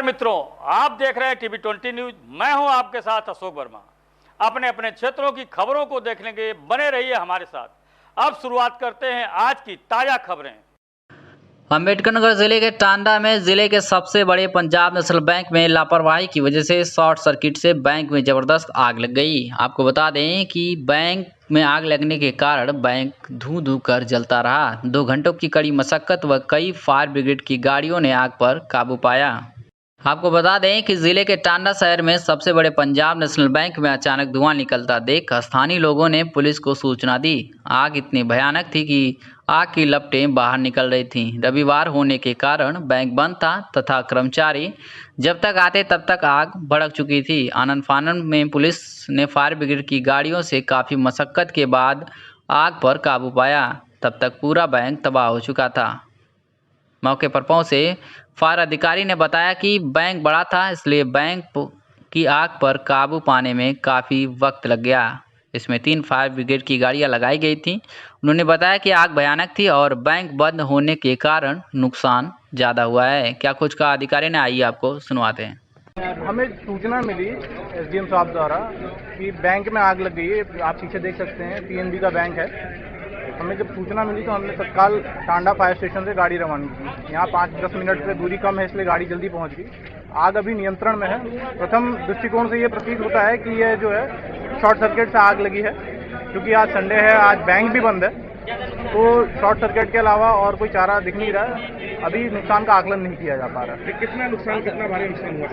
मित्रों, आप देख रहे हैं टीवी 20 न्यूज। मैं हूं आपके साथ अशोक वर्मा। अपने अपने क्षेत्रों की खबरों को देखने के बने रहिए हमारे साथ। अब शुरुआत करते हैं आज की ताजा खबरें। अम्बेडकरनगर जिले के टांडा में जिले के सबसे बड़े पंजाब नेशनल बैंक में लापरवाही की वजह से शॉर्ट सर्किट से बैंक में जबरदस्त आग लग गई। आपको बता दें कि बैंक में आग लगने के कारण बैंक धू धू कर जलता रहा। 2 घंटों की कड़ी मशक्कत व कई फायर ब्रिगेड की गाड़ियों ने आग पर काबू पाया। आपको बता दें कि जिले के टांडा शहर में सबसे बड़े पंजाब नेशनल बैंक में अचानक धुआं निकलता देख स्थानीय लोगों ने पुलिस को सूचना दी। आग इतनी भयानक थी कि आग की लपटें बाहर निकल रही थीं। रविवार होने के कारण बैंक बंद था तथा कर्मचारी जब तक आते तब तक आग भड़क चुकी थी। आनन फानन में पुलिस ने फायर ब्रिगेड की गाड़ियों से काफ़ी मशक्कत के बाद आग पर काबू पाया। तब तक पूरा बैंक तबाह हो चुका था। मौके पर पहुंचे फायर अधिकारी ने बताया कि बैंक बड़ा था, इसलिए बैंक की आग पर काबू पाने में काफ़ी वक्त लग गया। इसमें 3 फायर ब्रिगेड की गाड़ियां लगाई गई थीं। उन्होंने बताया कि आग भयानक थी और बैंक बंद होने के कारण नुकसान ज़्यादा हुआ है। क्या कुछ कहा अधिकारी ने, आइए आपको सुनवाते हैं। हमें सूचना मिली एसडीएम साहब द्वारा कि बैंक में आग लग गई है। आप पीछे देख सकते हैं पीएनबी का बैंक है। हमें जब सूचना मिली तो हमने तत्काल टांडा फायर स्टेशन से गाड़ी रवानी की। यहाँ 5-10 मिनट से दूरी कम है, इसलिए गाड़ी जल्दी पहुँच गई। आग अभी नियंत्रण में है। प्रथम दृष्टिकोण से ये प्रतीत होता है कि यह जो है शॉर्ट सर्किट से आग लगी है, क्योंकि आज संडे है, आज बैंक भी बंद है, तो शॉर्ट सर्किट के अलावा और कोई चारा दिख नहीं रहा है। अभी नुकसान का आकलन नहीं किया जा पा रहा है। कितना भारी नुकसान हुआ?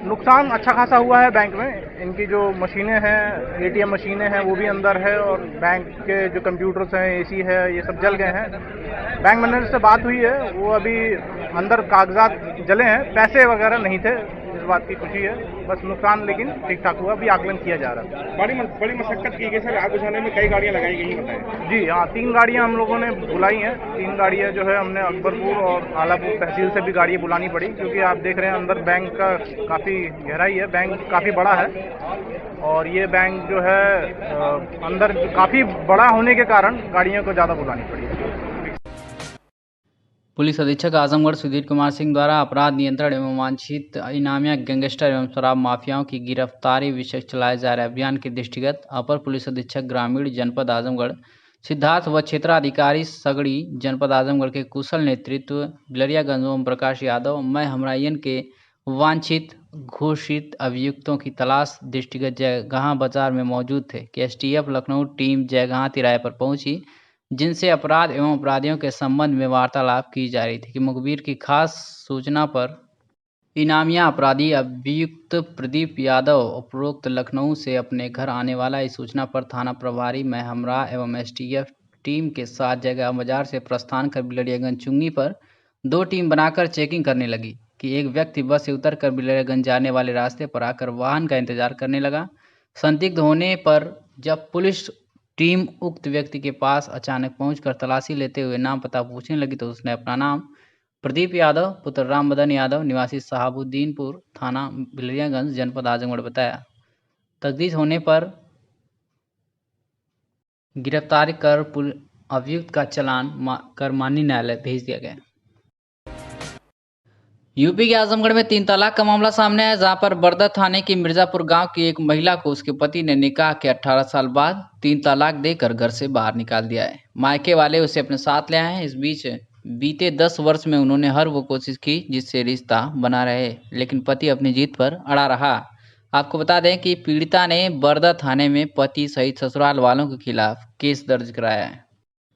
नुकसान अच्छा खासा हुआ है बैंक में। इनकी जो मशीनें हैं, एटीएम मशीनें हैं, वो भी अंदर है, और बैंक के जो कंप्यूटर्स हैं, एसी है, ये सब जल गए हैं। बैंक मैनेजर से बात हुई है, वो अभी अंदर कागजात जले हैं, पैसे वगैरह नहीं थे, इस बात की खुशी है। बस नुकसान लेकिन ठीक ठाक हुआ, अभी आकलन किया जा रहा है। बड़ी मशक्कत की गई सर, आग बुझाने में कई गाड़ियां लगाई गई, बताएं। जी हाँ, 3 गाड़ियां हम लोगों ने बुलाई हैं। 3 गाड़ियां जो है हमने अकबरपुर और आलापुर तहसील से भी गाड़ियां बुलानी पड़ी, क्योंकि आप देख रहे हैं अंदर बैंक का काफ़ी गहराई है, बैंक काफ़ी बड़ा है, और ये बैंक जो है अंदर काफ़ी बड़ा होने के कारण गाड़ियों को ज़्यादा बुलानी पड़ी है। पुलिस अधीक्षक आजमगढ़ सुधीर कुमार सिंह द्वारा अपराध नियंत्रण एवं वांछित इनामिया गैंगस्टर एवं शराब माफियाओं की गिरफ्तारी विषय चलाए जा रहे अभियान के दृष्टिगत अपर पुलिस अधीक्षक ग्रामीण जनपद आजमगढ़ सिद्धार्थ व क्षेत्राधिकारी सगड़ी जनपद आजमगढ़ के कुशल नेतृत्व बिलरियागंज ओम प्रकाश यादव मैं हमरायन के वांछित घोषित अभियुक्तों की तलाश दृष्टिगत जयगहाँ बाजार में मौजूद थे कि एसटीएफ लखनऊ टीम जयगहाँ तिराहे पर पहुंची, जिनसे अपराध एवं अपराधियों के संबंध में वार्तालाप की जा रही थी कि मुखबिर की खास सूचना पर इनामिया अपराधी अभियुक्त प्रदीप यादव उपरोक्त लखनऊ से अपने घर आने वाला। इस सूचना पर थाना प्रभारी मैं हमरा एवं एसटीएफ टीम के साथ जयगहाँ बाजार से प्रस्थान कर बिलरियागंज चुंगी पर 2 टीम बनाकर चेकिंग करने लगी कि एक व्यक्ति बस से उतरकर बिलरियागंज जाने वाले रास्ते पर आकर वाहन का इंतजार करने लगा। संदिग्ध होने पर जब पुलिस टीम उक्त व्यक्ति के पास अचानक पहुंचकर तलाशी लेते हुए नाम पता पूछने लगी तो उसने अपना नाम प्रदीप यादव पुत्र राम बदन यादव निवासी साहबुद्दीनपुर थाना बिलरियागंज जनपद आजमगढ़ बताया। तफ्तीश होने पर गिरफ्तारी कर अभियुक्त का चालान कर माननीय न्यायालय भेज दिया गया। यूपी के आजमगढ़ में 3 तलाक का मामला सामने आया, जहां पर बरदर थाने की मिर्जापुर गांव की एक महिला को उसके पति ने निकाह के 18 साल बाद 3 तलाक देकर घर से बाहर निकाल दिया है। मायके वाले उसे अपने साथ ले आए हैं। इस बीच बीते 10 वर्ष में उन्होंने हर वो कोशिश की जिससे रिश्ता बना रहे, लेकिन पति अपनी जीत पर अड़ा रहा। आपको बता दें कि पीड़िता ने बरदर थाने में पति सहित ससुराल वालों के खिलाफ केस दर्ज कराया है।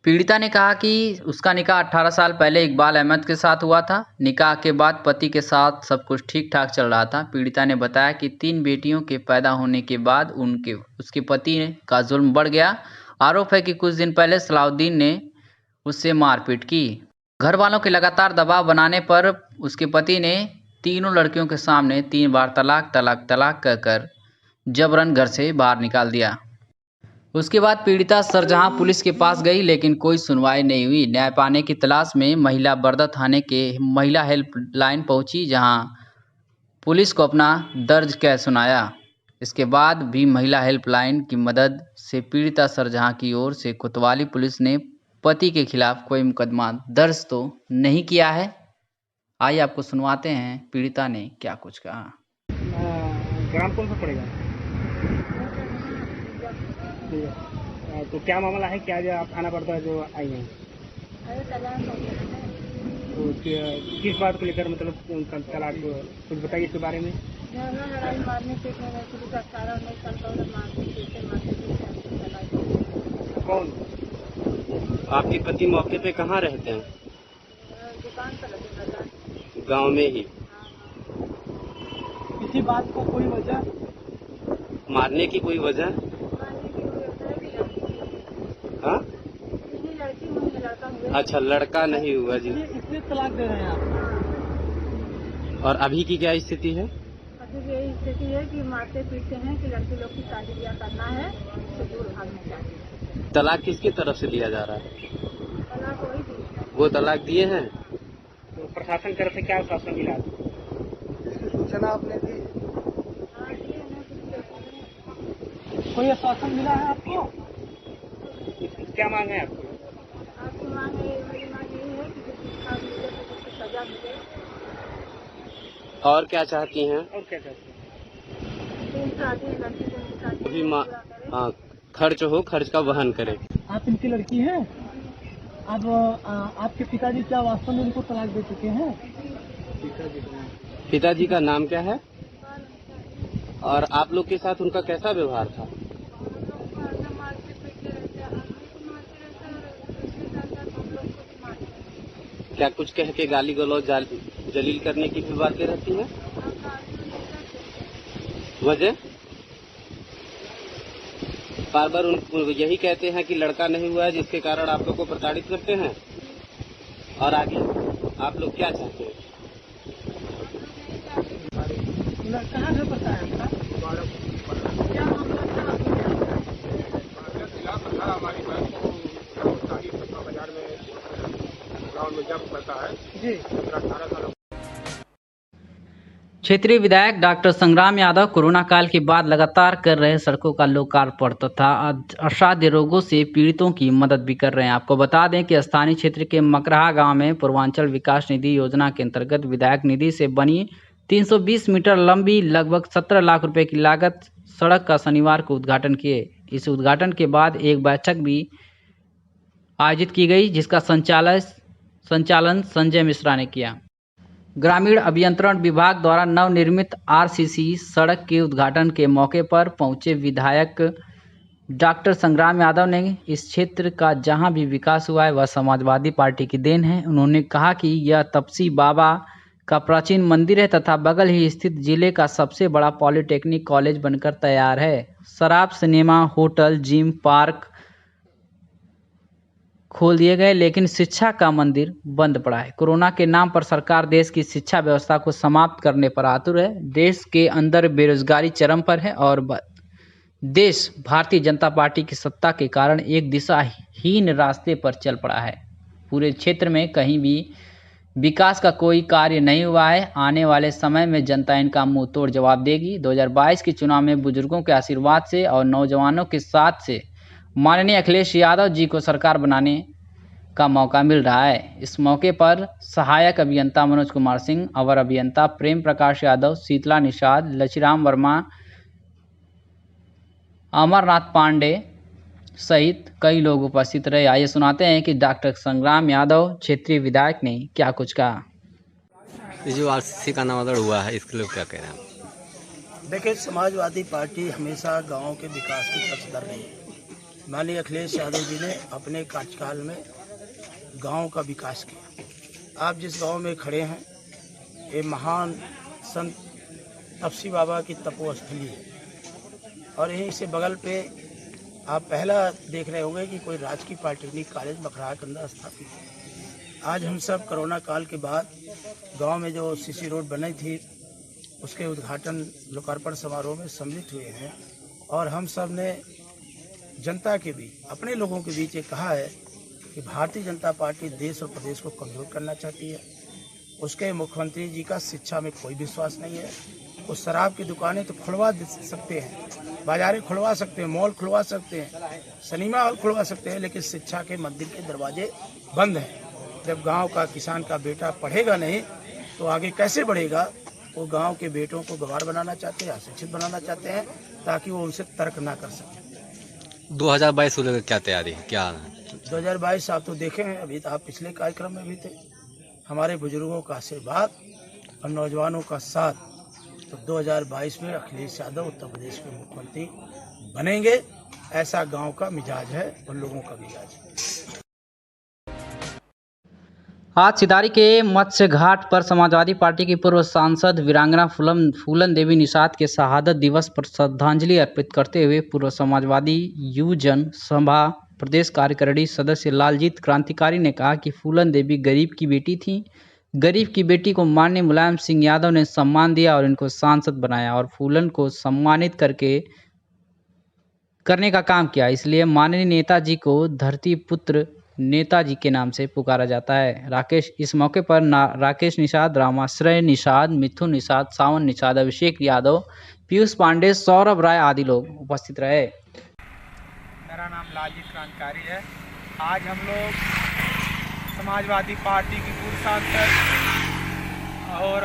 पीड़िता ने कहा कि उसका निकाह 18 साल पहले इकबाल अहमद के साथ हुआ था। निकाह के बाद पति के साथ सब कुछ ठीक ठाक चल रहा था। पीड़िता ने बताया कि 3 बेटियों के पैदा होने के बाद उसके पति का जुल्म बढ़ गया। आरोप है कि कुछ दिन पहले सलाउद्दीन ने उससे मारपीट की। घर वालों के लगातार दबाव बनाने पर उसके पति ने तीनों लड़कियों के सामने 3 बार तलाक कहकर जबरन घर से बाहर निकाल दिया। उसके बाद पीड़िता सरजहां पुलिस के पास गई, लेकिन कोई सुनवाई नहीं हुई। न्याय पाने की तलाश में महिला बरदर थाने के महिला हेल्पलाइन पहुंची, जहां पुलिस को अपना दर्ज कह सुनाया। इसके बाद भी महिला हेल्पलाइन की मदद से पीड़िता सरजहां की ओर से कोतवाली पुलिस ने पति के खिलाफ कोई मुकदमा दर्ज तो नहीं किया है। आइए आपको सुनवाते हैं पीड़िता ने क्या कुछ कहा। ग्राम कौन सा पड़ेगा? तो क्या मामला है, क्या जो आप थाना बर्दा जो आई हैं? तो किस बात को लेकर, मतलब उनका तलाक, कुछ बताइए इसके बारे में। लड़ाई मारने पीटने में शुरू का 18-19 साल का उधर मारते पीटते। कौन? आपके पति मौके पे कहाँ रहते हैं? दुकान पर लगे गांव में ही। किसी बात को कोई वजह? मारने की कोई वजह? हाँ, लड़की हुई लड़का हुआ। अच्छा, लड़का नहीं हुआ जी। इसलिए तलाक दे रहे हैं आप? और अभी की क्या स्थिति है? अभी यही स्थिति है कि मारते पीटते हैं कि लड़की लोग की शादी ब्याह करना है तो दूर भागना चाहिए। तलाक किसकी तरफ से दिया जा रहा है? तलाक वही दी। वो तलाक दिए हैं? तो प्रशासन की तरफ से क्या आश्वासन मिला? सूचना आपने दी? हाँ दिए हैं, कोई आश्वासन मिला है आपको? क्या मांग है आपको? आपकी मांग है, मेरी मांग यही है कि शिक्षा मिले तो उसकी सजा मिले। और क्या चाहती हैं? और क्या चाहते हैं? तीन शादी लड़की को शादी अभी हाँ, खर्च हो, खर्च का वहन करे। आप इनकी लड़की हैं? अब आपके पिताजी क्या वास्तव में उनको तलाक दे चुके हैं? पिताजी का नाम क्या है? और आप लोग के साथ उनका कैसा व्यवहार था? क्या कुछ कह के गाली गलौज जलील करने की भी बातें रहती हैं? वजह? बार बार यही कहते हैं कि लड़का नहीं हुआ है, जिसके कारण आप लोग को प्रताड़ित करते हैं। और आगे आप लोग क्या चाहते हैं? कहाँ घर पड़ता है आपका? क्या मामला था? हमारी बाजार में गाँव में जब पड़ता है जी। 18 साल। क्षेत्रीय विधायक डॉक्टर संग्राम यादव कोरोना काल के बाद लगातार कर रहे सड़कों का लोकार्पण तथा असाध्य रोगों से पीड़ितों की मदद भी कर रहे हैं। आपको बता दें कि स्थानीय क्षेत्र के मकराहा गांव में पूर्वांचल विकास निधि योजना के अंतर्गत विधायक निधि से बनी 320 मीटर लंबी लगभग 17 लाख रुपए की लागत सड़क का शनिवार को उद्घाटन किए। इस उद्घाटन के बाद एक बैठक भी आयोजित की गई, जिसका संचालन संजय मिश्रा ने किया। ग्रामीण अभियंत्रण विभाग द्वारा नवनिर्मित आरसीसी सड़क के उद्घाटन के मौके पर पहुंचे विधायक डॉक्टर संग्राम यादव ने इस क्षेत्र का जहां भी विकास हुआ है वह समाजवादी पार्टी की देन है। उन्होंने कहा कि यह तपसी बाबा का प्राचीन मंदिर है तथा बगल ही स्थित जिले का सबसे बड़ा पॉलिटेक्निक कॉलेज बनकर तैयार है। शराब, सिनेमा, होटल, जिम, पार्क खोल दिए गए, लेकिन शिक्षा का मंदिर बंद पड़ा है। कोरोना के नाम पर सरकार देश की शिक्षा व्यवस्था को समाप्त करने पर आतुर है। देश के अंदर बेरोजगारी चरम पर है और देश भारतीय जनता पार्टी की सत्ता के कारण एक दिशाहीन रास्ते पर चल पड़ा है। पूरे क्षेत्र में कहीं भी विकास का कोई कार्य नहीं हुआ है। आने वाले समय में जनता इनका मुंह तोड़ जवाब देगी। 2022 के चुनाव में बुजुर्गों के आशीर्वाद से और नौजवानों के साथ से माननीय अखिलेश यादव जी को सरकार बनाने का मौका मिल रहा है। इस मौके पर सहायक अभियंता मनोज कुमार सिंह, अवर अभियंता प्रेम प्रकाश यादव, शीतला निषाद, लक्ष्मीराम वर्मा, अमरनाथ पांडे सहित कई लोग उपस्थित रहे। आइए सुनाते हैं कि डॉक्टर संग्राम यादव क्षेत्रीय विधायक ने क्या कुछ कहा। ये जो आरसीसी का नामांकन हुआ है, इसके लिए क्या कह रहे हैं? देखिए, समाजवादी पार्टी हमेशा गांव के विकास की पक्षधर रही है। माननीय अखिलेश यादव जी ने अपने कार्यकाल में गांव का विकास किया। आप जिस गांव में खड़े हैं, ये महान संत तपसी बाबा की तपोस्थली है और यहीं से बगल पे आप पहला देख रहे होंगे कि कोई राजकीय पॉलिटेक्निक कॉलेज मकराहा के अंदर स्थापित है। आज हम सब कोरोना काल के बाद गांव में जो सीसी रोड बनी थी उसके उद्घाटन लोकार्पण समारोह में सम्मिलित हुए हैं और हम सब ने जनता के बीच, अपने लोगों के बीच ये कहा है कि भारतीय जनता पार्टी देश और प्रदेश को कमजोर करना चाहती है। उसके मुख्यमंत्री जी का शिक्षा में कोई विश्वास नहीं है। वो शराब की दुकानें तो खुलवा सकते हैं, बाजारें खुलवा सकते हैं, मॉल खुलवा सकते हैं, सिनेमा हॉल खुलवा सकते हैं, लेकिन शिक्षा के मंदिर के दरवाजे बंद हैं। जब गांव का किसान का बेटा पढ़ेगा नहीं तो आगे कैसे बढ़ेगा। वो गांव के बेटों को गवार बनाना चाहते हैं, अशिक्षित बनाना चाहते हैं, ताकि वो उनसे तर्क ना कर सकें। 2022 को लेकर क्या तैयारी है, क्या 2022 आप तो देखे हैं, अभी तो आप पिछले कार्यक्रम में भी थे। हमारे बुजुर्गों का आशीर्वाद और नौजवानों का साथ, तो 2022 में अखिलेश यादव उत्तर प्रदेश के मुख्यमंत्री बनेंगे। ऐसा गांव का मिजाज है और लोगों का मिजाज है। आज सितारी के मत्स्य घाट पर समाजवादी पार्टी की पूर्व सांसद वीरांगना फूलन देवी निषाद के शहादत दिवस पर श्रद्धांजलि अर्पित करते हुए पूर्व समाजवादी युवजन सभा प्रदेश कार्यकारिणी सदस्य लालजीत क्रांतिकारी ने कहा कि फूलन देवी गरीब की बेटी थी। गरीब की बेटी को माननीय मुलायम सिंह यादव ने सम्मान दिया और इनको सांसद बनाया और फूलन को सम्मानित करने का काम किया। इसलिए माननीय नेताजी को धरती पुत्र नेताजी के नाम से पुकारा जाता है। इस मौके पर राकेश निषाद, रामाश्रय निषाद, मिथुन निषाद, सावन निषाद, अभिषेक यादव, पीयूष पांडे, सौरभ राय आदि लोग उपस्थित रहे। मेरा नाम लालजीत क्रांतिकारी है। आज हम लोग समाजवादी पार्टी की पूर्व सांसद और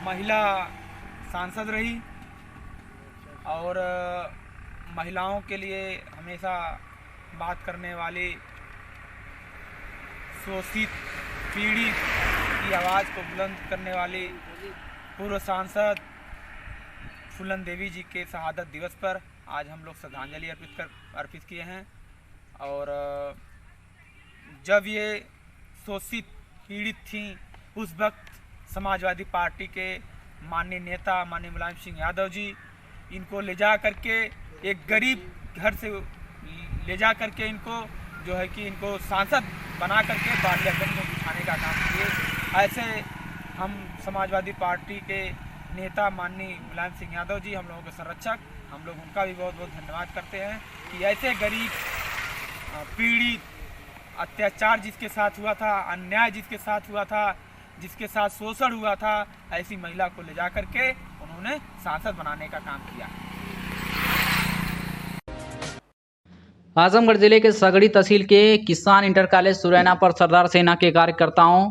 महिला सांसद रही और महिलाओं के लिए हमेशा बात करने वाली, शोषित पीड़ित की आवाज़ को बुलंद करने वाली पूर्व सांसद फूलन देवी जी के शहादत दिवस पर आज हम लोग श्रद्धांजलि अर्पित किए हैं। और जब ये शोषित पीड़ित थीं उस वक्त समाजवादी पार्टी के माननीय नेता माननीय मुलायम सिंह यादव जी इनको ले जा करके एक गरीब घर से ले जा करके इनको जो है कि इनको सांसद बना करके पार्लियामेंट में बिठाने का काम किए। ऐसे हम समाजवादी पार्टी के नेता माननीय मुलायम सिंह यादव जी, हम लोगों के संरक्षक, हम लोग उनका भी बहुत बहुत धन्यवाद करते हैं कि ऐसे गरीब पीड़ित, अत्याचार जिसके साथ हुआ था, अन्याय जिसके साथ हुआ था, जिसके साथ शोषण हुआ था, ऐसी महिला को ले जा करके उन्होंने सांसद बनाने का काम किया। आजमगढ़ जिले के सगड़ी तहसील के किसान इंटर कॉलेज सुरैना पर सरदार सेना के कार्यकर्ताओं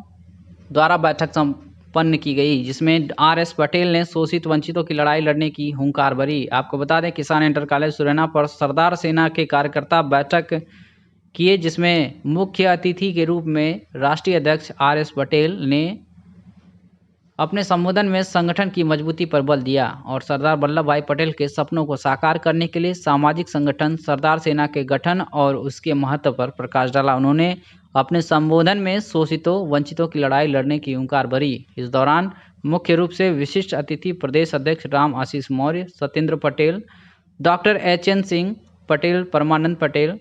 द्वारा बैठक संपन्न की गई, जिसमें आर.एस. पटेल ने शोषित वंचितों की लड़ाई लड़ने की हुंकार भरी। आपको बता दें, किसान इंटर कॉलेज सुरैना पर सरदार सेना के कार्यकर्ता बैठक किए, जिसमें मुख्य अतिथि के रूप में राष्ट्रीय अध्यक्ष आर.एस. पटेल ने अपने संबोधन में संगठन की मजबूती पर बल दिया और सरदार वल्लभ भाई पटेल के सपनों को साकार करने के लिए सामाजिक संगठन सरदार सेना के गठन और उसके महत्व पर प्रकाश डाला। उन्होंने अपने संबोधन में शोषितों वंचितों की लड़ाई लड़ने की हुंकार भरी। इस दौरान मुख्य रूप से विशिष्ट अतिथि प्रदेश अध्यक्ष राम आशीष मौर्य, सत्येंद्र पटेल, डॉक्टर एच.एन. सिंह पटेल, परमानंद पटेल,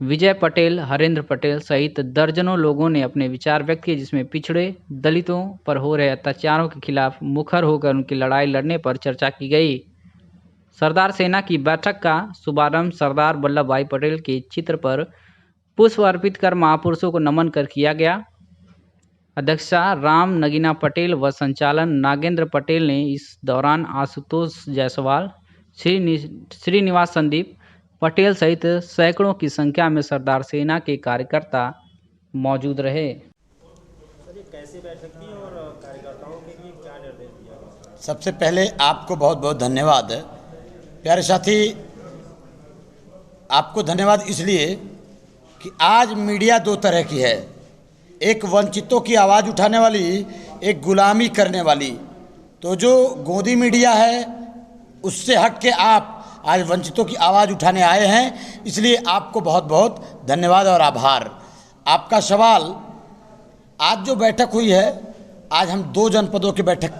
विजय पटेल, हरेंद्र पटेल सहित दर्जनों लोगों ने अपने विचार व्यक्त किए, जिसमें पिछड़े दलितों पर हो रहे अत्याचारों के खिलाफ मुखर होकर उनकी लड़ाई लड़ने पर चर्चा की गई। सरदार सेना की बैठक का शुभारंभ सरदार वल्लभ भाई पटेल के चित्र पर पुष्प अर्पित कर महापुरुषों को नमन कर किया गया। अध्यक्षता राम नगीना पटेल व संचालन नागेंद्र पटेल ने। इस दौरान आशुतोष जायसवाल, श्रीनिवास संदीप पटेल सहित सैकड़ों की संख्या में सरदार सेना के कार्यकर्ता मौजूद रहे। कैसे बैठक की और कार्यकर्ताओं के लिए क्या निर्देश दिया? सबसे पहले आपको बहुत बहुत धन्यवाद। प्यारे साथी, आपको धन्यवाद इसलिए कि आज मीडिया दो तरह की है, एक वंचितों की आवाज़ उठाने वाली, एक गुलामी करने वाली। तो जो गोदी मीडिया है उससे हट के आप आज वंचितों की आवाज़ उठाने आए हैं, इसलिए आपको बहुत बहुत धन्यवाद और आभार। आपका सवाल, आज जो बैठक हुई है, आज हम 2 जनपदों की बैठक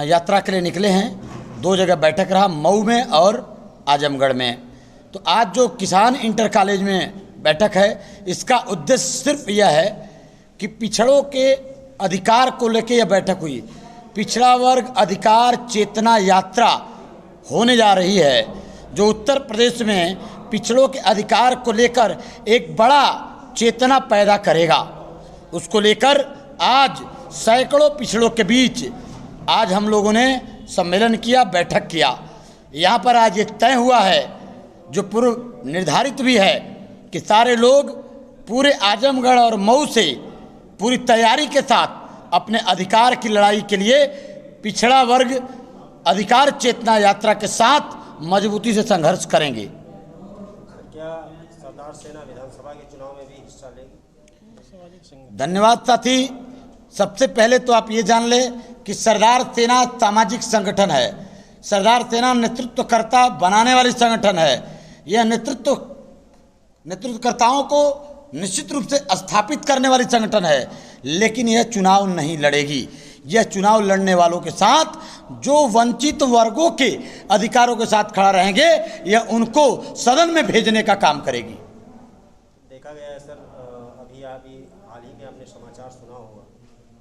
यात्रा के लिए निकले हैं। 2 जगह बैठक रहा, मऊ में और आजमगढ़ में। तो आज जो किसान इंटर कॉलेज में बैठक है, इसका उद्देश्य सिर्फ यह है कि पिछड़ों के अधिकार को लेकर यह बैठक हुई। पिछड़ा वर्ग अधिकार चेतना यात्रा होने जा रही है, जो उत्तर प्रदेश में पिछड़ों के अधिकार को लेकर एक बड़ा चेतना पैदा करेगा। उसको लेकर आज सैकड़ों पिछड़ों के बीच आज हम लोगों ने सम्मेलन किया, बैठक किया। यहाँ पर आज ये तय हुआ है, जो पूर्व निर्धारित भी है, कि सारे लोग पूरे आजमगढ़ और मऊ से पूरी तैयारी के साथ अपने अधिकार की लड़ाई के लिए पिछड़ा वर्ग अधिकार चेतना यात्रा के साथ मजबूती से संघर्ष करेंगे। क्या सरदार सेना विधानसभा के चुनाव में भी हिस्सा लेगी? धन्यवाद साथी। सबसे पहले तो आप ये जान लें कि सरदार सेना सामाजिक संगठन है। सरदार सेना नेतृत्वकर्ता बनाने वाली संगठन है। यह नेतृत्वकर्ताओं को निश्चित रूप से स्थापित करने वाली संगठन है, लेकिन यह चुनाव नहीं लड़ेगी। यह चुनाव लड़ने वालों के साथ जो वंचित वर्गों के अधिकारों के साथ खड़ा रहेंगे, यह उनको सदन में भेजने का काम करेगी। देखा गया है सर, अभी हाल ही में आपने समाचार सुना होगा,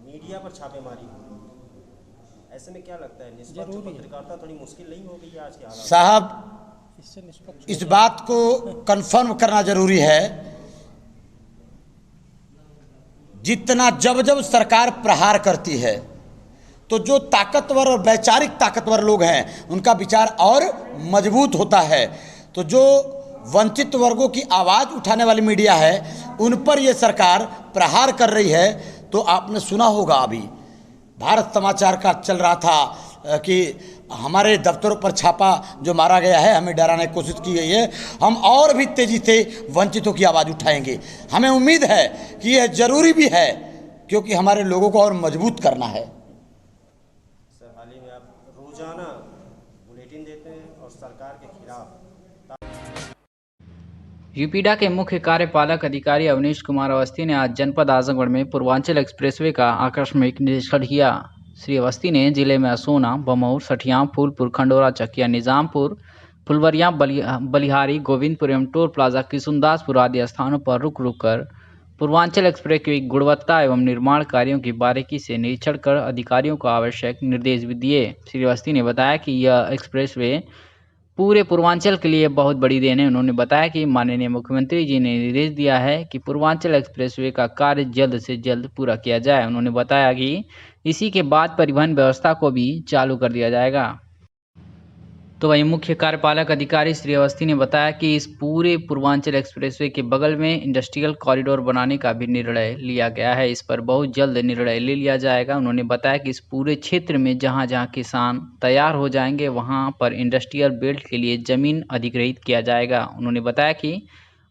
मीडिया पर छापेमारी हुई। ऐसे में क्या लगता है, निष्पक्ष पत्रकारिता थोड़ी मुश्किल नहीं हो गई आज के हालात? साहब, इस बात को कंफर्म करना जरूरी है। जितना जब सरकार प्रहार करती है तो जो ताकतवर और वैचारिक ताकतवर लोग हैं उनका विचार और मजबूत होता है। तो जो वंचित वर्गों की आवाज़ उठाने वाली मीडिया है उन पर यह सरकार प्रहार कर रही है। तो आपने सुना होगा, अभी भारत समाचार का चल रहा था कि हमारे दफ्तरों पर छापा जो मारा गया है, हमें डराने की कोशिश की गई है। हम और भी तेज़ी से वंचितों की आवाज़ उठाएंगे। हमें उम्मीद है कि यह जरूरी भी है, क्योंकि हमारे लोगों को और मजबूत करना है। सर, हाल ही में आप रोजाना बुलेटिन देते हैं और सरकार के खिलाफ। यूपीडा के मुख्य कार्यपालक अधिकारी अवनीश कुमार अवस्थी ने आज जनपद आजमगढ़ में पूर्वांचल एक्सप्रेसवे का आकस्मिक निरीक्षण किया। श्री अवस्थी ने जिले में असोना, बमौर, सठियाम, फूलपुर, खंडोरा, चकिया, निजामपुर, फुलवरिया, बलिहारी, गोविंदपुर एवं टोल प्लाजा, किशुनदासपुर आदि स्थानों पर रुक कर पूर्वांचल एक्सप्रेस की गुणवत्ता एवं निर्माण कार्यों की बारीकी से निरीक्षण कर अधिकारियों को आवश्यक निर्देश भी दिए। श्री अवस्थी ने बताया कि यह एक्सप्रेसवे पूरे पूर्वांचल के लिए बहुत बड़ी देन है। उन्होंने बताया कि माननीय मुख्यमंत्री जी ने निर्देश दिया है कि पूर्वांचल एक्सप्रेसवे का कार्य जल्द से जल्द पूरा किया जाए। उन्होंने बताया कि इसी के बाद परिवहन व्यवस्था को भी चालू कर दिया जाएगा। तो वहीं मुख्य कार्यपालक अधिकारी श्री अवस्थी ने बताया कि इस पूरे पूर्वांचल एक्सप्रेसवे के बगल में इंडस्ट्रियल कॉरिडोर बनाने का भी निर्णय लिया गया है। इस पर बहुत जल्द निर्णय ले लिया जाएगा। उन्होंने बताया कि इस पूरे क्षेत्र में जहां जहां किसान तैयार हो जाएंगे वहां पर इंडस्ट्रियल बेल्ट के लिए ज़मीन अधिग्रहित किया जाएगा। उन्होंने बताया कि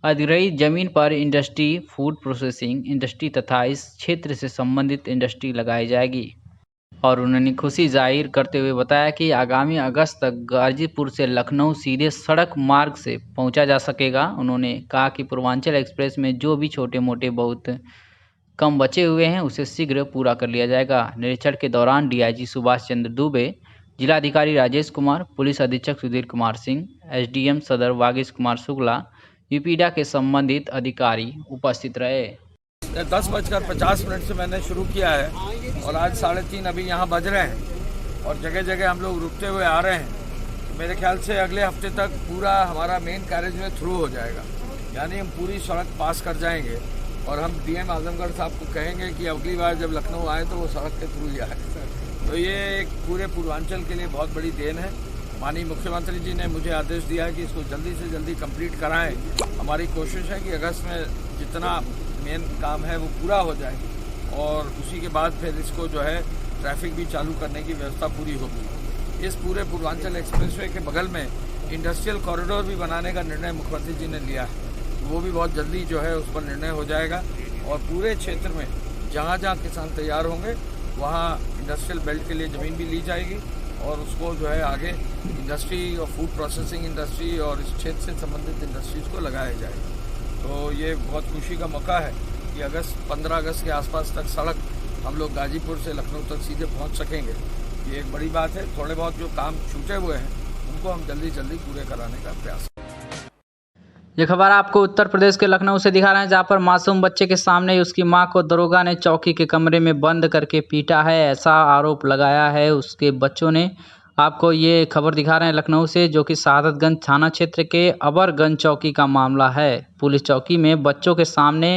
अधिग्रहित जमीन पर इंडस्ट्री, फूड प्रोसेसिंग इंडस्ट्री तथा इस क्षेत्र से संबंधित इंडस्ट्री लगाई जाएगी। और उन्होंने खुशी जाहिर करते हुए बताया कि आगामी अगस्त तक गाजीपुर से लखनऊ सीधे सड़क मार्ग से पहुंचा जा सकेगा। उन्होंने कहा कि पूर्वांचल एक्सप्रेस में जो भी छोटे मोटे बहुत कम बचे हुए हैं उसे शीघ्र पूरा कर लिया जाएगा। निरीक्षण के दौरान डीआईजी सुभाष चंद्र दुबे, जिलाधिकारी राजेश कुमार, पुलिस अधीक्षक सुधीर कुमार सिंह, एसडीएम सदर वागीश कुमार शुक्ला, यूपीडा के संबंधित अधिकारी उपस्थित रहे। 10:50 से मैंने शुरू किया है और आज 3:30 अभी यहाँ बज रहे हैं और जगह जगह हम लोग रुकते हुए आ रहे हैं। मेरे ख्याल से अगले हफ्ते तक पूरा हमारा मेन कैरेज में थ्रू हो जाएगा, यानी हम पूरी सड़क पास कर जाएंगे और हम डीएम आजमगढ़ साहब को कहेंगे कि अगली बार जब लखनऊ आए तो वो सड़क के थ्रू ही आए। तो ये एक पूरे पूर्वांचल के लिए बहुत बड़ी देन है। माननीय मुख्यमंत्री जी ने मुझे आदेश दिया है कि इसको जल्दी से जल्दी कंप्लीट कराएं। हमारी कोशिश है कि अगस्त में जितना मेन काम है वो पूरा हो जाए और उसी के बाद फिर इसको जो है ट्रैफिक भी चालू करने की व्यवस्था पूरी होगी। इस पूरे पूर्वांचल एक्सप्रेसवे के बगल में इंडस्ट्रियल कॉरिडोर भी बनाने का निर्णय मुख्यमंत्री जी ने लिया है। वो भी बहुत जल्दी जो है उस पर निर्णय हो जाएगा और पूरे क्षेत्र में जहाँ जहाँ किसान तैयार होंगे वहाँ इंडस्ट्रियल बेल्ट के लिए ज़मीन भी ली जाएगी और उसको जो है आगे इंडस्ट्री और फूड प्रोसेसिंग इंडस्ट्री और इस क्षेत्र से संबंधित इंडस्ट्रीज़ को लगाया जाएगा। तो ये बहुत खुशी का मौका है कि 15 अगस्त के आसपास तक सड़क हम लोग गाजीपुर से लखनऊ तक सीधे पहुंच सकेंगे। ये एक बड़ी बात है। थोड़े बहुत जो काम छूटे हुए हैं उनको हम जल्दी जल्दी पूरे कराने का प्रयास। ये खबर आपको उत्तर प्रदेश के लखनऊ से दिखा रहे हैं, जहां पर मासूम बच्चे के सामने ही उसकी मां को दरोगा ने चौकी के कमरे में बंद करके पीटा है, ऐसा आरोप लगाया है उसके बच्चों ने। आपको ये खबर दिखा रहे हैं लखनऊ से, जो कि शहादतगंज थाना क्षेत्र के अबरगंज चौकी का मामला है। पुलिस चौकी में बच्चों के सामने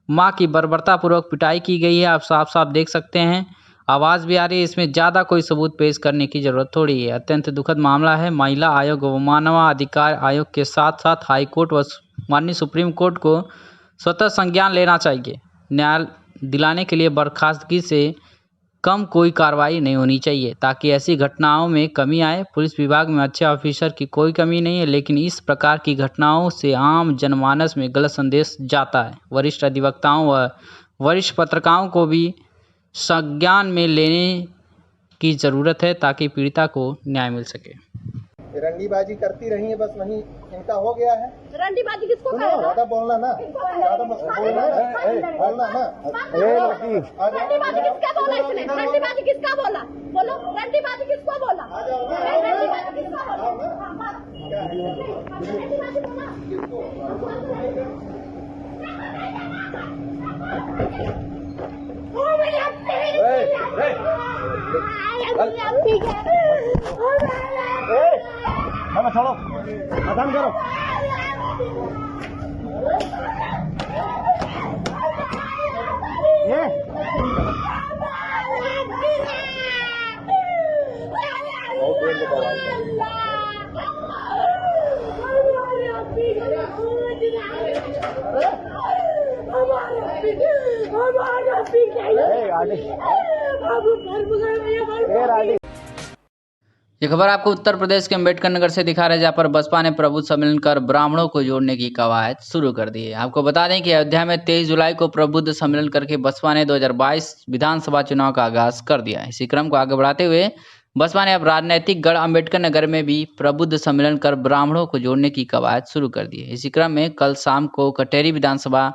मां की बर्बरतापूर्वक पिटाई की गई है। आप साफ साफ देख सकते हैं, आवाज़ भी आ रही है। इसमें ज़्यादा कोई सबूत पेश करने की ज़रूरत थोड़ी है। अत्यंत दुखद मामला है। महिला आयोग व मानवाधिकार आयोग के साथ साथ हाईकोर्ट व माननीय सुप्रीम कोर्ट को स्वतः संज्ञान लेना चाहिए। दिलाने के लिए बर्खास्तगी से कम कोई कार्रवाई नहीं होनी चाहिए ताकि ऐसी घटनाओं में कमी आए। पुलिस विभाग में अच्छे ऑफिसर की कोई कमी नहीं है, लेकिन इस प्रकार की घटनाओं से आम जनमानस में गलत संदेश जाता है। वरिष्ठ अधिवक्ताओं व वरिष्ठ पत्रकारों को भी संज्ञान में लेने की ज़रूरत है ताकि पीड़िता को न्याय मिल सके। रंडीबाजी करती रही है, बस वहीं इनका हो गया है। रंडीबाजी किसको कहा? ज्यादा बोलना ना, ज्यादा बोलना ना। रंडीबाजी किसका बोला इसने? रंडीबाजी किसका बोला? बोलो, रंडीबाजी किसको बोला? रंडीबाजी किसको बोला? छोड़ो, खत्म करो। ये ये खबर आपको उत्तर प्रदेश के अम्बेडकर नगर से दिखा रहे, जहाँ पर बसपा ने प्रबुद्ध सम्मेलन कर ब्राह्मणों को जोड़ने की कवायद शुरू कर दी है। आपको बता दें कि अयोध्या में 23 जुलाई को प्रबुद्ध सम्मेलन करके बसपा ने 2022 विधानसभा चुनाव का आगाज कर दिया है। इसी क्रम को आगे बढ़ाते हुए बसपा ने अब राजनीतिक गढ़ अम्बेडकर नगर में भी प्रबुद्ध सम्मेलन कर ब्राह्मणों को जोड़ने की कवायद शुरू कर दी है। इसी क्रम में कल शाम को कटेरी विधानसभा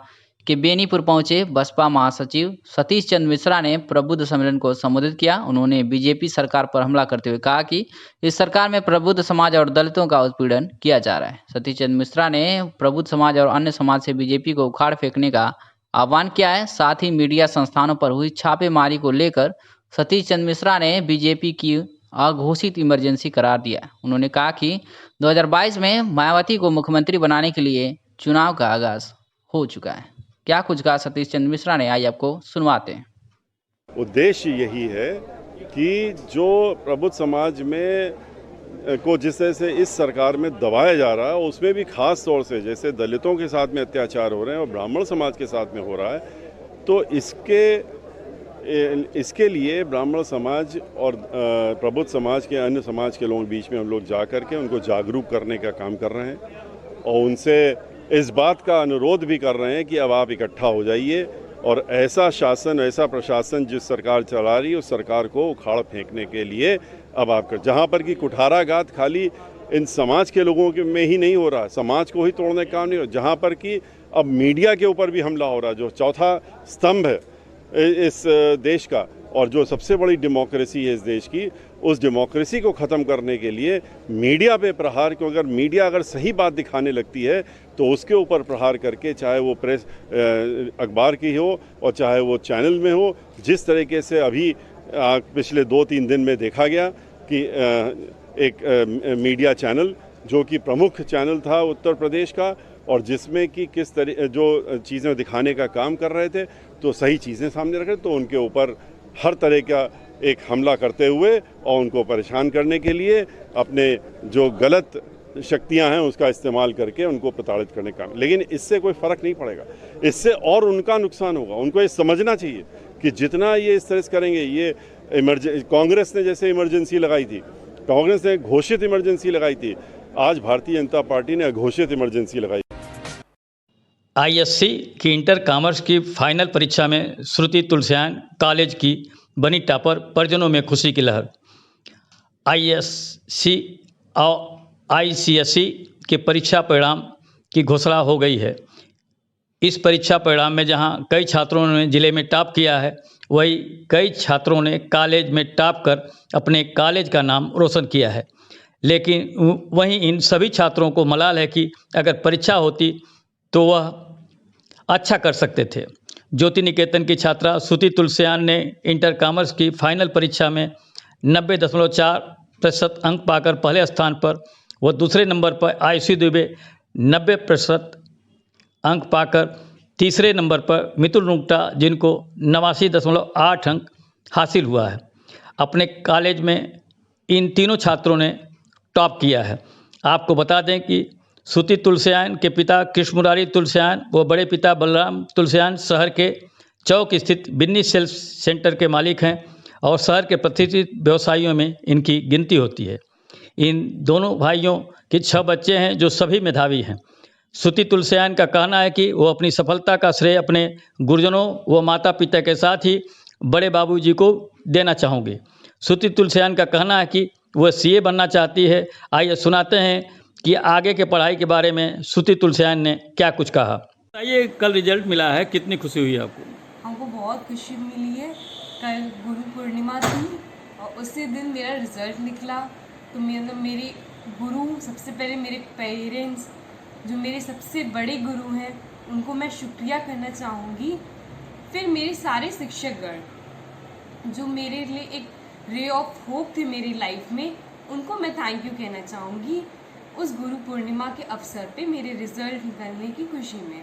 के बेनीपुर पहुंचे बसपा महासचिव सतीश चंद्र मिश्रा ने प्रबुद्ध सम्मेलन को संबोधित किया। उन्होंने बीजेपी सरकार पर हमला करते हुए कहा कि इस सरकार में प्रबुद्ध समाज और दलितों का उत्पीड़न किया जा रहा है। सतीश चंद्र मिश्रा ने प्रबुद्ध समाज और अन्य समाज से बीजेपी को उखाड़ फेंकने का आह्वान किया है। साथ ही मीडिया संस्थानों पर हुई छापेमारी को लेकर सतीश चंद्र मिश्रा ने बीजेपी की अघोषित इमरजेंसी करार दिया। उन्होंने कहा कि 2022 में मायावती को मुख्यमंत्री बनाने के लिए चुनाव का आगाज हो चुका है। क्या कुछ कहा सतीश चंद्र मिश्रा ने, आइए आपको सुनवाते हैं। उद्देश्य यही है कि जो प्रबुद्ध समाज में को जिस तरह से इस सरकार में दबाया जा रहा है, उसमें भी खास तौर से जैसे दलितों के साथ में अत्याचार हो रहे हैं और ब्राह्मण समाज के साथ में हो रहा है, तो इसके लिए ब्राह्मण समाज और प्रबुद्ध समाज के अन्य समाज के लोगों के बीच में हम लोग जा कर के उनको जागरूक करने का काम कर रहे हैं और उनसे इस बात का अनुरोध भी कर रहे हैं कि अब आप इकट्ठा हो जाइए और ऐसा शासन, ऐसा प्रशासन जिस सरकार चला रही है उस सरकार को उखाड़ फेंकने के लिए अब आप कर, जहाँ पर कि कुठाराघात खाली इन समाज के लोगों के में ही नहीं हो रहा, समाज को ही तोड़ने का काम नहीं हो, जहाँ पर कि अब मीडिया के ऊपर भी हमला हो रहा है, जो चौथा स्तंभ है इस देश का और जो सबसे बड़ी डेमोक्रेसी है इस देश की, उस डेमोक्रेसी को ख़त्म करने के लिए मीडिया पे प्रहार, क्योंकि मीडिया अगर सही बात दिखाने लगती है तो उसके ऊपर प्रहार करके, चाहे वो प्रेस अखबार की हो और चाहे वो चैनल में हो, जिस तरीके से अभी पिछले 2-3 दिन में देखा गया कि एक मीडिया चैनल जो कि प्रमुख चैनल था उत्तर प्रदेश का और जिसमें कि किस तरह जो चीज़ें दिखाने का काम कर रहे थे तो सही चीज़ें सामने रखे, तो उनके ऊपर हर तरह का एक हमला करते हुए और उनको परेशान करने के लिए अपने जो गलत शक्तियां हैं उसका इस्तेमाल करके उनको प्रताड़ित करने का। लेकिन इससे कोई फ़र्क नहीं पड़ेगा, इससे और उनका नुकसान होगा। उनको ये समझना चाहिए कि जितना ये इस तरह से करेंगे, ये कांग्रेस ने जैसे इमरजेंसी लगाई थी, कांग्रेस ने घोषित इमरजेंसी लगाई थी, आज भारतीय जनता पार्टी ने अघोषित इमरजेंसी लगाई। आईएससी की इंटर कॉमर्स की फाइनल परीक्षा में श्रुति तुलसियान कॉलेज की बनी टॉपर, परिजनों में खुशी की लहर। आईएससी और आईसीएसई के परीक्षा परिणाम की घोषणा हो गई है। इस परीक्षा परिणाम में जहां कई छात्रों ने जिले में टॉप किया है, वही कई छात्रों ने कॉलेज में टॉप कर अपने कॉलेज का नाम रोशन किया है। लेकिन वहीं इन सभी छात्रों को मलाल है कि अगर परीक्षा होती तो वह अच्छा कर सकते थे। ज्योति निकेतन की छात्रा श्रुति तुलसियान ने इंटर कॉमर्स की फाइनल परीक्षा में 90.4% अंक पाकर पहले स्थान पर, वह दूसरे नंबर पर आयुषी दुबे 90% अंक पाकर तीसरे नंबर पर मितुल रुंगटा जिनको 89.8 अंक हासिल हुआ है। अपने कॉलेज में इन तीनों छात्रों ने टॉप किया है। आपको बता दें कि श्रुति तुलसियान के पिता कृष्ण मुरारी तुलसियान व बड़े पिता बलराम तुलसियान शहर के चौक स्थित बिन्नी सेल्फ सेंटर के मालिक हैं और शहर के प्रतिष्ठित व्यवसायियों में इनकी गिनती होती है। इन दोनों भाइयों के 6 बच्चे हैं जो सभी मेधावी हैं। श्रुति तुलसियान का कहना है कि वो अपनी सफलता का श्रेय अपने गुरुजनों व माता पिता के साथ ही बड़े बाबूजी को देना चाहूँगी। श्रुति तुलसियान का कहना है कि वह सीए बनना चाहती है। आइए सुनाते हैं कि आगे के पढ़ाई के बारे में श्रुति तुलसियान ने क्या कुछ कहा। बताइए, कल रिजल्ट मिला है, कितनी खुशी हुई आपको? हमको बहुत खुशी मिली है। कल गुरु पूर्णिमा थी और उसी दिन मेरा रिजल्ट निकला, तो मेरे गुरु, सबसे पहले मेरे पेरेंट्स जो मेरे सबसे बड़े गुरु हैं उनको मैं शुक्रिया करना चाहूँगी। फिर मेरे सारे शिक्षकगण जो मेरे लिए एक रे ऑफ होप थे मेरी लाइफ में, उनको मैं थैंक यू कहना चाहूँगी उस गुरु पूर्णिमा के अवसर पे मेरे रिजल्ट निकलने की खुशी में,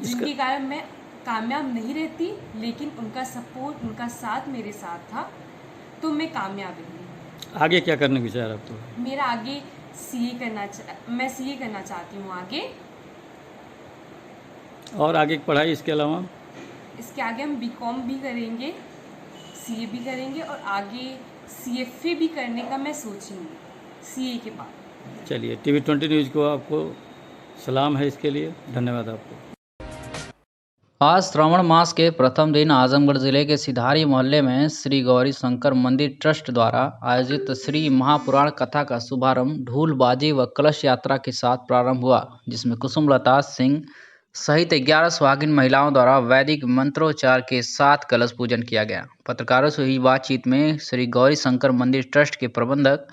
जिनके कारण मैं कामयाब नहीं रहती, लेकिन उनका सपोर्ट, उनका साथ मेरे साथ था, तो मैं कामयाब रही। आगे क्या करने की विचार आपको? मेरा आगे मैं सीए करना चाहती हूँ आगे। और आगे की पढ़ाई इसके अलावा? इसके आगे हम बीकॉम भी करेंगे, सीए भी करेंगे और आगे सीएफए भी करने का मैं सोचूंगी सीए के बाद। चलिए, टीवी 20 न्यूज़ को आपको सलाम है इसके लिए, धन्यवाद आपको। आज श्रावण मास के प्रथम दिन आजमगढ़ जिले के सिधारी मोहल्ले में श्री गौरी शंकर मंदिर ट्रस्ट द्वारा आयोजित श्री महापुराण कथा का शुभारंभ ढोल बाजे व कलश यात्रा के साथ प्रारंभ हुआ, जिसमें कुसुमलता सिंह सहित 11 सुहागिन महिलाओं द्वारा वैदिक मंत्रोच्चार के साथ कलश पूजन किया गया। पत्रकारों से हुई बातचीत में श्री गौरी शंकर मंदिर ट्रस्ट के प्रबंधक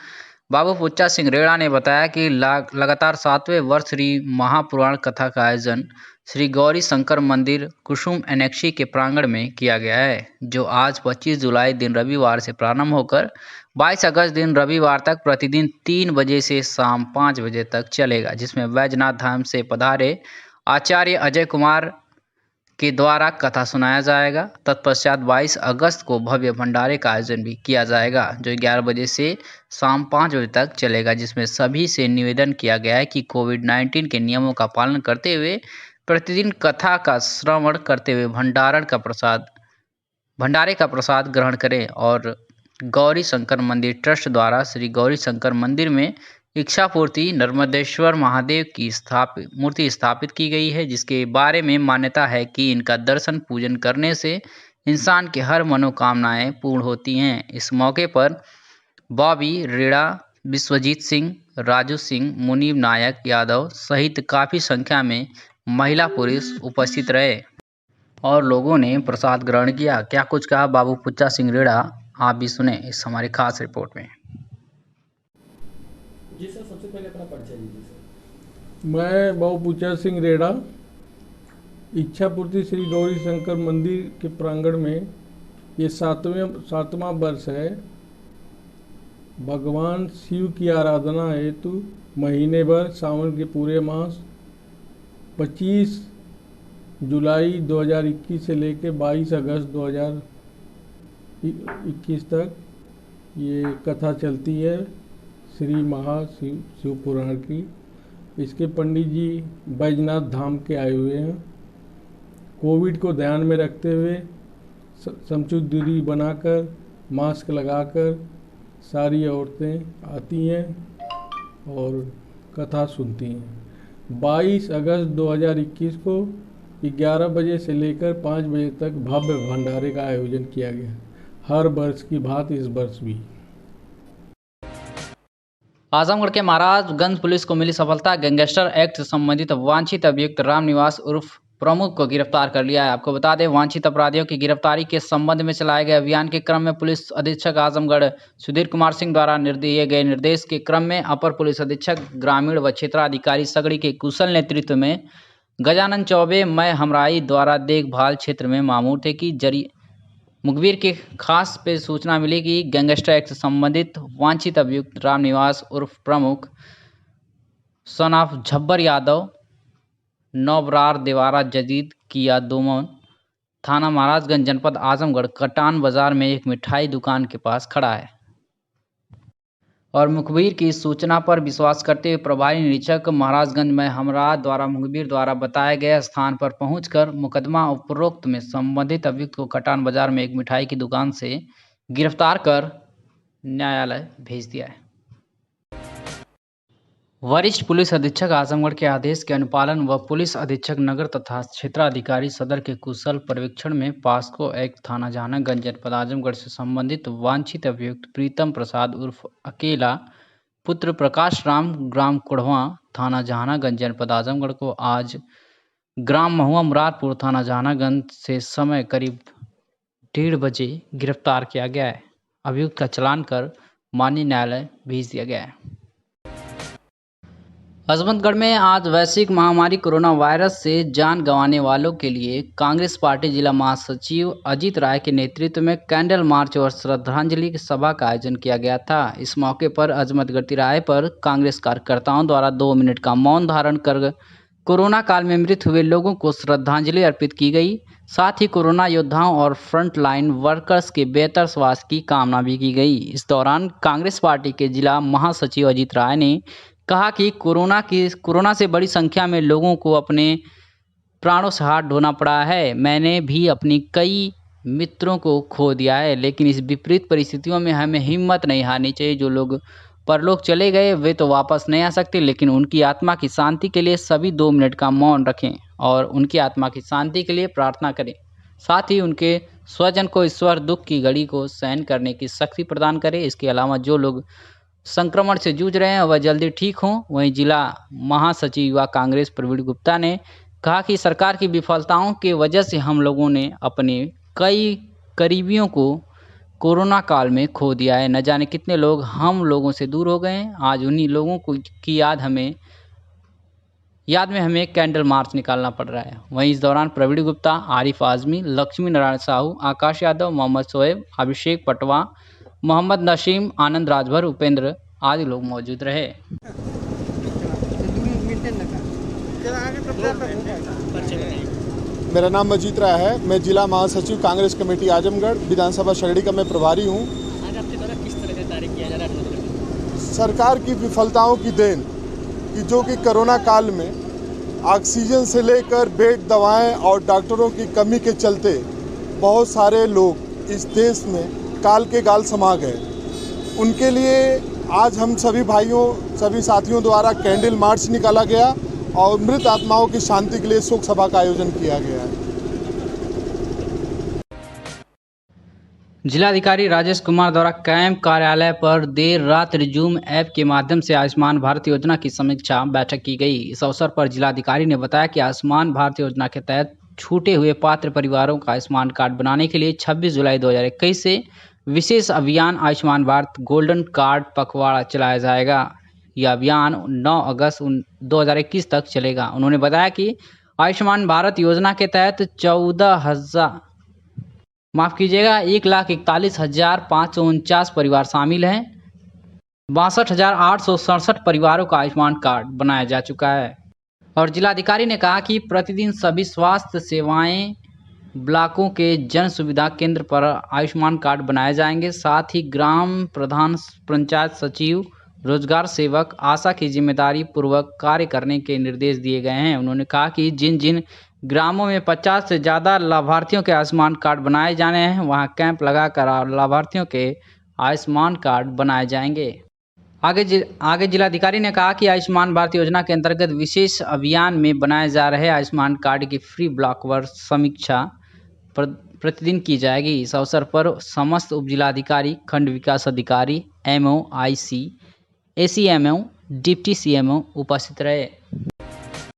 बाबू पुच्चा सिंह रेड़ा ने बताया कि लगातार 7वें वर्ष श्री महापुराण कथा का आयोजन श्री गौरी शंकर मंदिर कुसुम एनेक्सी के प्रांगण में किया गया है, जो आज 25 जुलाई दिन रविवार से प्रारंभ होकर 22 अगस्त दिन रविवार तक प्रतिदिन 3 बजे से शाम 5 बजे तक चलेगा, जिसमें वैजनाथ धाम से पधारे आचार्य अजय कुमार के द्वारा कथा सुनाया जाएगा। तत्पश्चात 22 अगस्त को भव्य भंडारे का आयोजन भी किया जाएगा, जो 11 बजे से शाम 5 बजे तक चलेगा, जिसमें सभी से निवेदन किया गया है कि कोविड-19 के नियमों का पालन करते हुए प्रतिदिन कथा का श्रवण करते हुए भंडारे का प्रसाद ग्रहण करें। और गौरी शंकर मंदिर ट्रस्ट द्वारा श्री गौरी शंकर मंदिर में इच्छापूर्ति नर्मदेश्वर महादेव की मूर्ति स्थापित की गई है, जिसके बारे में मान्यता है कि इनका दर्शन पूजन करने से इंसान के हर मनोकामनाएं पूर्ण होती हैं। इस मौके पर बॉबी रेड़ा, विश्वजीत सिंह, राजू सिंह, मुनीब नायक यादव सहित काफ़ी संख्या में महिला पुरुष उपस्थित रहे और लोगों ने प्रसाद ग्रहण किया। क्या कुछ कहा बाबू पुच्चा सिंह रेड़ा, आप भी सुने इस हमारी खास रिपोर्ट में। जी सर, सबसे पहले अपना परिचय दीजिए सर। मैं बाबू पुच्चा सिंह रेड़ा, इच्छापूर्ति श्री गौरी शंकर मंदिर के प्रांगण में ये 7वां वर्ष है। भगवान शिव की आराधना हेतु महीने भर सावन के पूरे मास 25 जुलाई 2021 से लेकर 22 अगस्त 2021 तक ये कथा चलती है श्री शिव पुराण की। इसके पंडित जी बैजनाथ धाम के आए हुए हैं। कोविड को ध्यान में रखते हुए समुचित दूरी बनाकर मास्क लगाकर सारी औरतें आती हैं और कथा सुनती हैं। 22 अगस्त 2021 को 11 बजे से लेकर 5 बजे तक भव्य भंडारे का आयोजन किया गया। हर वर्ष की भांति इस वर्ष भी। आजमगढ़ के महाराजगंज पुलिस को मिली सफलता। गैंगस्टर एक्ट से संबंधित वांछित अभियुक्त रामनिवास उर्फ प्रमुख को गिरफ्तार कर लिया है। आपको बता दें, वांछित अपराधियों की गिरफ्तारी के संबंध में चलाए गए अभियान के क्रम में पुलिस अधीक्षक आजमगढ़ सुधीर कुमार सिंह द्वारा दिए गए निर्देश के क्रम में अपर पुलिस अधीक्षक ग्रामीण व क्षेत्राधिकारी सगड़ी के कुशल नेतृत्व में गजानन चौबे मय हमराई द्वारा देखभाल क्षेत्र में मामूर थे कि जरिए मुखबिर के खास पे सूचना मिली कि गैंगस्टर एक्ट से संबंधित वांछित अभियुक्त रामनिवास उर्फ प्रमुख सन ऑफ झब्बर यादव नवरार देवारा जदीद किया दोमन थाना महाराजगंज जनपद आजमगढ़ कटान बाजार में एक मिठाई दुकान के पास खड़ा है। और मुखबिर की सूचना पर विश्वास करते हुए प्रभारी निरीक्षक महाराजगंज में हमरा द्वारा मुखबिर द्वारा बताए गए स्थान पर पहुंचकर मुकदमा उपरोक्त में संबंधित अभियुक्त को कटान बाजार में एक मिठाई की दुकान से गिरफ्तार कर न्यायालय भेज दिया है। वरिष्ठ पुलिस अधीक्षक आजमगढ़ के आदेश के अनुपालन व पुलिस अधीक्षक नगर तथा क्षेत्राधिकारी सदर के कुशल पर्यवेक्षण में पास्को एक्ट थाना जहानागंज जनपद आजमगढ़ से संबंधित वांछित अभियुक्त प्रीतम प्रसाद उर्फ अकेला पुत्र प्रकाश राम ग्राम कुढ़वा थाना जहानागंज जनपद आजमगढ़ को आज ग्राम महुआ मुरादपुर थाना जहानागंज से समय करीब 1:30 बजे गिरफ्तार किया गया है। अभियुक्त का चालान कर माननीय न्यायालय भेज दिया गया है। अजमतगढ़ में आज वैश्विक महामारी कोरोना वायरस से जान गंवाने वालों के लिए कांग्रेस पार्टी जिला महासचिव अजीत राय के नेतृत्व में कैंडल मार्च और श्रद्धांजलि सभा का आयोजन किया गया था। इस मौके पर अजमतगढ़ तिराहे पर कांग्रेस कार्यकर्ताओं द्वारा 2 मिनट का मौन धारण कर कोरोना काल में मृत हुए लोगों को श्रद्धांजलि अर्पित की गई। साथ ही कोरोना योद्धाओं और फ्रंट लाइन वर्कर्स के बेहतर स्वास्थ्य की कामना भी की गई। इस दौरान कांग्रेस पार्टी के जिला महासचिव अजीत राय ने कहा कि कोरोना से बड़ी संख्या में लोगों को अपने प्राणों से हाथ धोना पड़ा है। मैंने भी अपनी कई मित्रों को खो दिया है, लेकिन इस विपरीत परिस्थितियों में हमें हिम्मत नहीं हारनी चाहिए। जो लोग परलोक चले गए वे तो वापस नहीं आ सकते, लेकिन उनकी आत्मा की शांति के लिए सभी 2 मिनट का मौन रखें और उनकी आत्मा की शांति के लिए प्रार्थना करें। साथ ही उनके स्वजन को ईश्वर दुख की घड़ी को सहन करने की शक्ति प्रदान करे। इसके अलावा जो लोग संक्रमण से जूझ रहे हैं वह जल्दी ठीक हों। वहीं जिला महासचिव युवा कांग्रेस प्रवीण गुप्ता ने कहा कि सरकार की विफलताओं की वजह से हम लोगों ने अपने कई करीबियों को कोरोना काल में खो दिया है। न जाने कितने लोग हम लोगों से दूर हो गए हैं। आज उन्हीं लोगों की याद में हमें कैंडल मार्च निकालना पड़ रहा है। वहीं इस दौरान प्रवीण गुप्ता, आरिफ आजमी, लक्ष्मी नारायण साहू, आकाश यादव, मोहम्मद शोएब, अभिषेक पटवा, मोहम्मद नसीम, आनंद राजभर, उपेंद्र आदि लोग मौजूद रहे। मेरा नाम अजीत राय है। मैं जिला महासचिव कांग्रेस कमेटी आजमगढ़ विधानसभा शरड़ी का मैं प्रभारी हूँ। आज आपके द्वारा किस तरह का कार्य किया जा रहा है? सरकार की विफलताओं की देन कि जो कि कोरोना काल में ऑक्सीजन से लेकर बेड, दवाएं और डॉक्टरों की कमी के चलते बहुत सारे लोग इस देश में काल के गाल समा गए। उनके लिए आज हम सभी भाइयों, सभी साथियों द्वारा कैंडल मार्च निकाला गया और मृत आत्माओं की शांति के लिए शोक सभा का आयोजन किया गया है। जिलाधिकारी राजेश कुमार द्वारा कैंप कार्यालय पर देर रात रिज्यूम ऐप के माध्यम से आयुष्मान भारत योजना की समीक्षा बैठक की गई। इस अवसर पर जिलाधिकारी ने बताया कि आयुष्मान भारत योजना के तहत छूटे हुए पात्र परिवारों का आयुष्मान कार्ड बनाने के लिए 26 जुलाई 2021 से विशेष अभियान आयुष्मान भारत गोल्डन कार्ड पखवाड़ा चलाया जाएगा। यह अभियान 9 अगस्त 2021 तक चलेगा। उन्होंने बताया कि आयुष्मान भारत योजना के तहत 1,41,549 परिवार शामिल हैं। 62,867 परिवारों का आयुष्मान कार्ड बनाया जा चुका है। और जिलाधिकारी ने कहा कि प्रतिदिन सभी स्वास्थ्य सेवाएं ब्लॉकों के जन सुविधा केंद्र पर आयुष्मान कार्ड बनाए जाएंगे। साथ ही ग्राम प्रधान, पंचायत सचिव, रोजगार सेवक, आशा की जिम्मेदारी पूर्वक कार्य करने के निर्देश दिए गए हैं। उन्होंने कहा कि जिन जिन ग्रामों में 50 से ज़्यादा लाभार्थियों के आयुष्मान कार्ड बनाए जाने हैं वहां कैंप लगाकर लाभार्थियों के आयुष्मान कार्ड बनाए जाएंगे। आगे जिलाधिकारी ने कहा कि आयुष्मान भारत योजना के अंतर्गत विशेष अभियान में बनाए जा रहे आयुष्मान कार्ड की फ्री ब्लॉकवार समीक्षा प्रतिदिन की जाएगी। इस अवसर पर समस्त उपजिलाधिकारी, खंड विकास अधिकारी, MO, IC, ACMO, deputy CMO उपस्थित रहे।